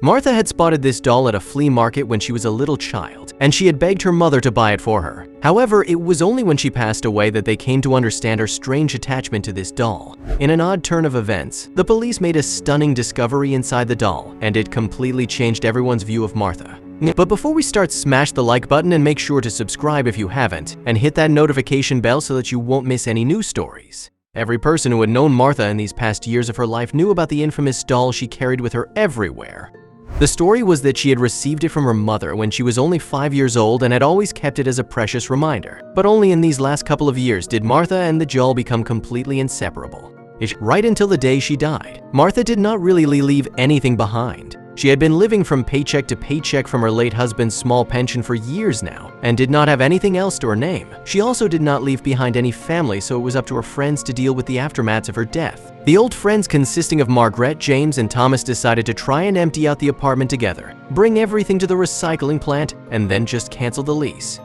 Martha had spotted this doll at a flea market when she was a little child, and she had begged her mother to buy it for her. However, it was only when she passed away that they came to understand her strange attachment to this doll. In an odd turn of events, the police made a stunning discovery inside the doll, and it completely changed everyone's view of Martha. But before we start, smash the like button and make sure to subscribe if you haven't, and hit that notification bell so that you won't miss any news stories. Every person who had known Martha in these past years of her life knew about the infamous doll she carried with her everywhere. The story was that she had received it from her mother when she was only 5 years old and had always kept it as a precious reminder. But only in these last couple of years did Martha and the doll become completely inseparable. Right until the day she died, Martha did not really leave anything behind. She had been living from paycheck to paycheck from her late husband's small pension for years now, and did not have anything else to her name. She also did not leave behind any family, so it was up to her friends to deal with the aftermaths of her death. The old friends, consisting of Margaret, James, and Thomas, decided to try and empty out the apartment together, bring everything to the recycling plant, and then just cancel the lease.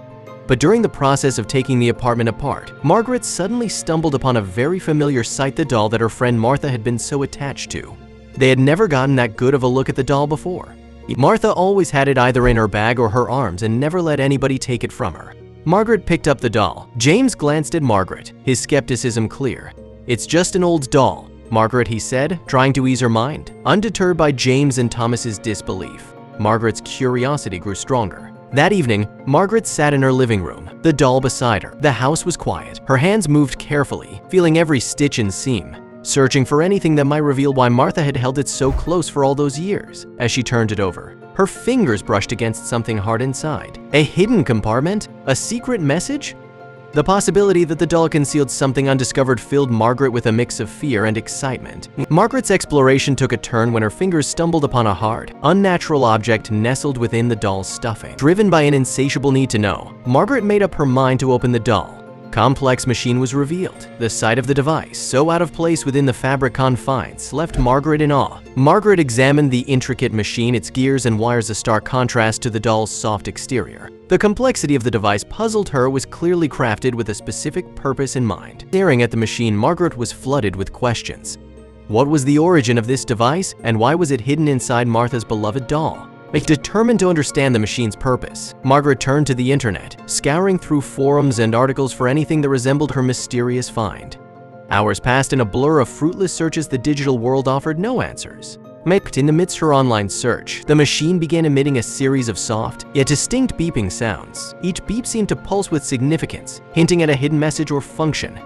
But during the process of taking the apartment apart, Margaret suddenly stumbled upon a very familiar sight: the doll that her friend Martha had been so attached to. They had never gotten that good of a look at the doll before. Martha always had it either in her bag or her arms and never let anybody take it from her. Margaret picked up the doll. James glanced at Margaret, his skepticism clear. "It's just an old doll, Margaret," he said, trying to ease her mind. Undeterred by James and Thomas's disbelief, Margaret's curiosity grew stronger. That evening, Margaret sat in her living room, the doll beside her. The house was quiet. Her hands moved carefully, feeling every stitch and seam, searching for anything that might reveal why Martha had held it so close for all those years. As she turned it over, her fingers brushed against something hard inside. A hidden compartment? A secret message? The possibility that the doll concealed something undiscovered filled Margaret with a mix of fear and excitement. Margaret's exploration took a turn when her fingers stumbled upon a hard, unnatural object nestled within the doll's stuffing. Driven by an insatiable need to know, Margaret made up her mind to open the doll. Complex machine was revealed. The sight of the device, so out of place within the fabric confines, left Margaret in awe. Margaret examined the intricate machine, its gears and wires a stark contrast to the doll's soft exterior. The complexity of the device puzzled her. Was clearly crafted with a specific purpose in mind. Staring at the machine, Margaret was flooded with questions. What was the origin of this device, and why was it hidden inside Martha's beloved doll? Determined to understand the machine's purpose, Margaret turned to the internet, scouring through forums and articles for anything that resembled her mysterious find. Hours passed in a blur of fruitless searches. The digital world offered no answers. In the midst of her online search, the machine began emitting a series of soft, yet distinct beeping sounds. Each beep seemed to pulse with significance, hinting at a hidden message or function.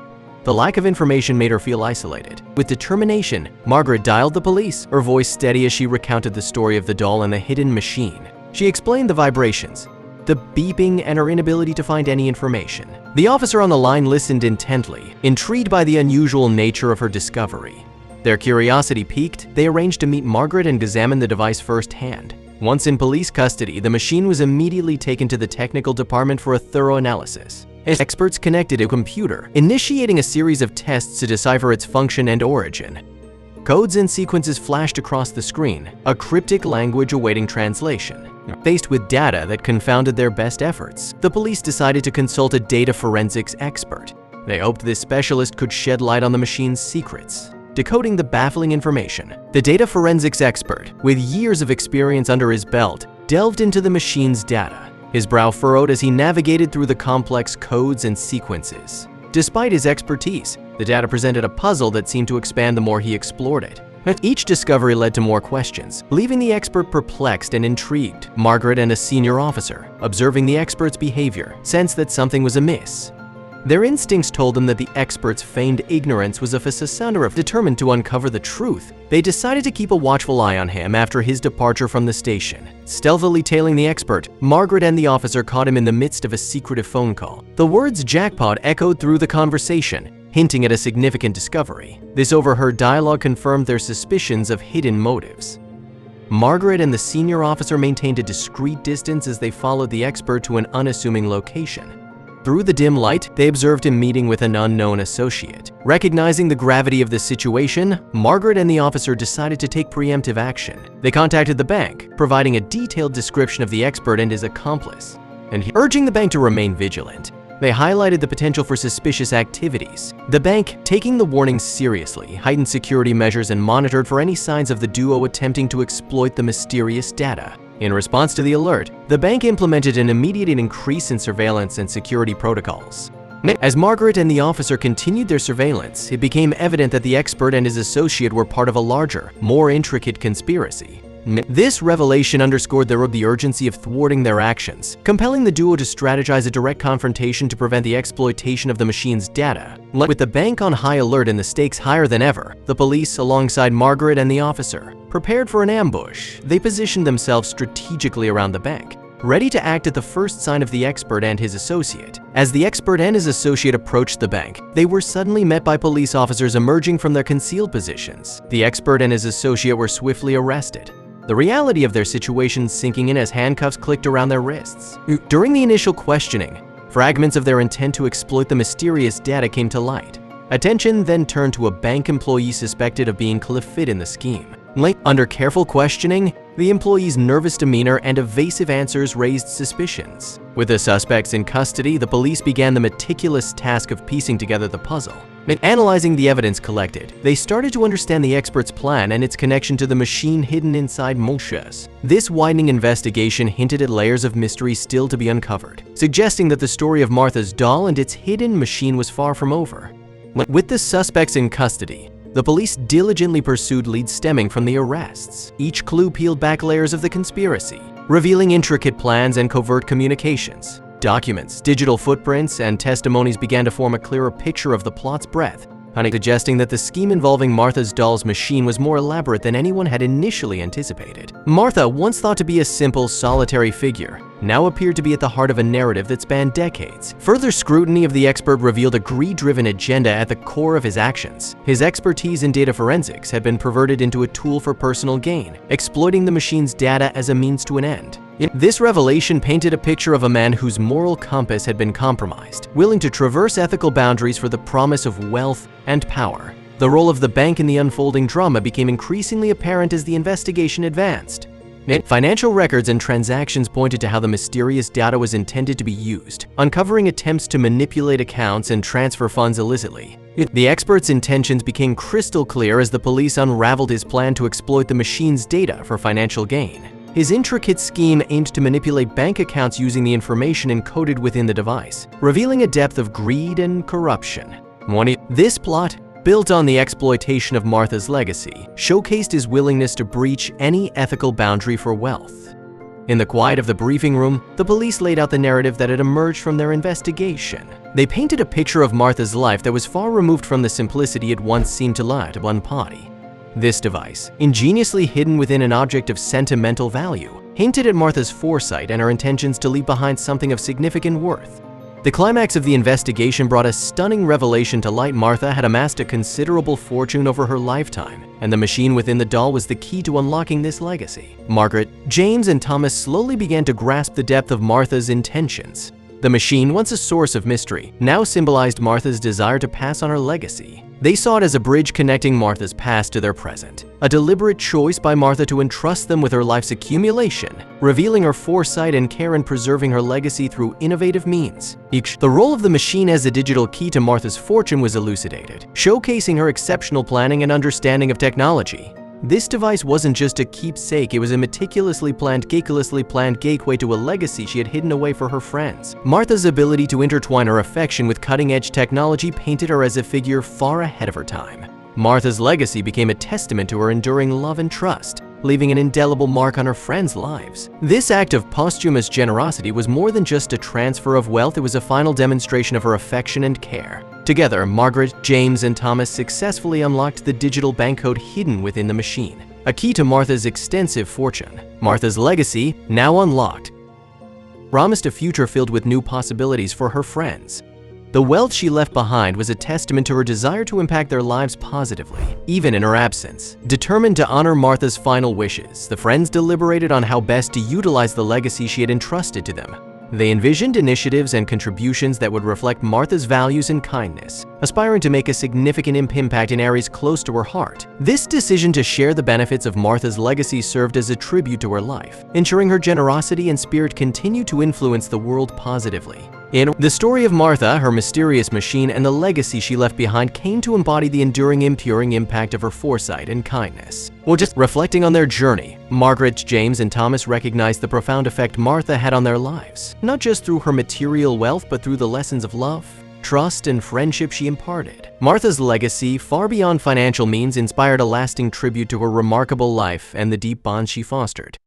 The lack of information made her feel isolated. With determination, Margaret dialed the police, her voice steady as she recounted the story of the doll and the hidden machine. She explained the vibrations, the beeping, and her inability to find any information. The officer on the line listened intently, intrigued by the unusual nature of her discovery. Their curiosity piqued, they arranged to meet Margaret and examine the device firsthand. Once in police custody, the machine was immediately taken to the technical department for a thorough analysis. Experts connected a computer, initiating a series of tests to decipher its function and origin. Codes and sequences flashed across the screen, a cryptic language awaiting translation. Faced with data that confounded their best efforts, the police decided to consult a data forensics expert. They hoped this specialist could shed light on the machine's secrets, decoding the baffling information. The data forensics expert, with years of experience under his belt, delved into the machine's data. His brow furrowed as he navigated through the complex codes and sequences. Despite his expertise, the data presented a puzzle that seemed to expand the more he explored it. Each discovery led to more questions, leaving the expert perplexed and intrigued. Margaret and a senior officer, observing the expert's behavior, sensed that something was amiss. Their instincts told them that the expert's feigned ignorance was a facade. Determined to uncover the truth, they decided to keep a watchful eye on him after his departure from the station. Stealthily tailing the expert, Margaret and the officer caught him in the midst of a secretive phone call. The words "jackpot" echoed through the conversation, hinting at a significant discovery. This overheard dialogue confirmed their suspicions of hidden motives. Margaret and the senior officer maintained a discreet distance as they followed the expert to an unassuming location. Through the dim light, they observed him meeting with an unknown associate. Recognizing the gravity of the situation, Margaret and the officer decided to take preemptive action. They contacted the bank, providing a detailed description of the expert and his accomplice, and urging the bank to remain vigilant. They highlighted the potential for suspicious activities. The bank, taking the warnings seriously, heightened security measures and monitored for any signs of the duo attempting to exploit the mysterious data. In response to the alert, the bank implemented an immediate increase in surveillance and security protocols. As Margaret and the officer continued their surveillance, it became evident that the expert and his associate were part of a larger, more intricate conspiracy. This revelation underscored the urgency of thwarting their actions, compelling the duo to strategize a direct confrontation to prevent the exploitation of the machine's data. With the bank on high alert and the stakes higher than ever, the police, alongside Margaret and the officer, prepared for an ambush. They positioned themselves strategically around the bank, ready to act at the first sign of the expert and his associate. As the expert and his associate approached the bank, they were suddenly met by police officers emerging from their concealed positions. The expert and his associate were swiftly arrested, the reality of their situation sinking in as handcuffs clicked around their wrists. During the initial questioning, fragments of their intent to exploit the mysterious data came to light. Attention then turned to a bank employee suspected of being complicit in the scheme. Under careful questioning, the employee's nervous demeanor and evasive answers raised suspicions. With the suspects in custody, the police began the meticulous task of piecing together the puzzle. Analyzing the evidence collected, they started to understand the expert's plan and its connection to the machine hidden inside Moshe's. This widening investigation hinted at layers of mystery still to be uncovered, suggesting that the story of Martha's doll and its hidden machine was far from over. With the suspects in custody, the police diligently pursued leads stemming from the arrests. Each clue peeled back layers of the conspiracy, revealing intricate plans and covert communications. Documents, digital footprints, and testimonies began to form a clearer picture of the plot's breadth, suggesting that the scheme involving Martha's doll's machine was more elaborate than anyone had initially anticipated. Martha, once thought to be a simple, solitary figure, now appeared to be at the heart of a narrative that spanned decades. Further scrutiny of the expert revealed a greed-driven agenda at the core of his actions. His expertise in data forensics had been perverted into a tool for personal gain, exploiting the machine's data as a means to an end. This revelation painted a picture of a man whose moral compass had been compromised, willing to traverse ethical boundaries for the promise of wealth and power. The role of the bank in the unfolding drama became increasingly apparent as the investigation advanced. Financial records and transactions pointed to how the mysterious data was intended to be used, uncovering attempts to manipulate accounts and transfer funds illicitly. The expert's intentions became crystal clear as the police unraveled his plan to exploit the machine's data for financial gain. His intricate scheme aimed to manipulate bank accounts using the information encoded within the device, revealing a depth of greed and corruption. This plot, built on the exploitation of Martha's legacy, showcased his willingness to breach any ethical boundary for wealth. In the quiet of the briefing room, the police laid out the narrative that had emerged from their investigation. They painted a picture of Martha's life that was far removed from the simplicity it once seemed to lie to one party. This device, ingeniously hidden within an object of sentimental value, hinted at Martha's foresight and her intentions to leave behind something of significant worth. The climax of the investigation brought a stunning revelation to light. Martha had amassed a considerable fortune over her lifetime, and the machine within the doll was the key to unlocking this legacy. Margaret, James, and Thomas slowly began to grasp the depth of Martha's intentions. The machine, once a source of mystery, now symbolized Martha's desire to pass on her legacy. They saw it as a bridge connecting Martha's past to their present, a deliberate choice by Martha to entrust them with her life's accumulation, revealing her foresight and care in preserving her legacy through innovative means. The role of the machine as a digital key to Martha's fortune was elucidated, showcasing her exceptional planning and understanding of technology. This device wasn't just a keepsake, it was a meticulously planned gateway to a legacy she had hidden away for her friends. Martha's ability to intertwine her affection with cutting-edge technology painted her as a figure far ahead of her time. Martha's legacy became a testament to her enduring love and trust, leaving an indelible mark on her friends' lives. This act of posthumous generosity was more than just a transfer of wealth, it was a final demonstration of her affection and care. Together, Margaret, James, and Thomas successfully unlocked the digital bankcode hidden within the machine, a key to Martha's extensive fortune. Martha's legacy, now unlocked, promised a future filled with new possibilities for her friends. The wealth she left behind was a testament to her desire to impact their lives positively, even in her absence. Determined to honor Martha's final wishes, the friends deliberated on how best to utilize the legacy she had entrusted to them. They envisioned initiatives and contributions that would reflect Martha's values and kindness, aspiring to make a significant impact in areas close to her heart. This decision to share the benefits of Martha's legacy served as a tribute to her life, ensuring her generosity and spirit continued to influence the world positively. In the story of Martha, her mysterious machine and the legacy she left behind came to embody the enduring, impact of her foresight and kindness. Well, just reflecting on their journey, Margaret, James, and Thomas recognized the profound effect Martha had on their lives, not just through her material wealth, but through the lessons of love, trust, and friendship she imparted. Martha's legacy, far beyond financial means, inspired a lasting tribute to her remarkable life and the deep bonds she fostered.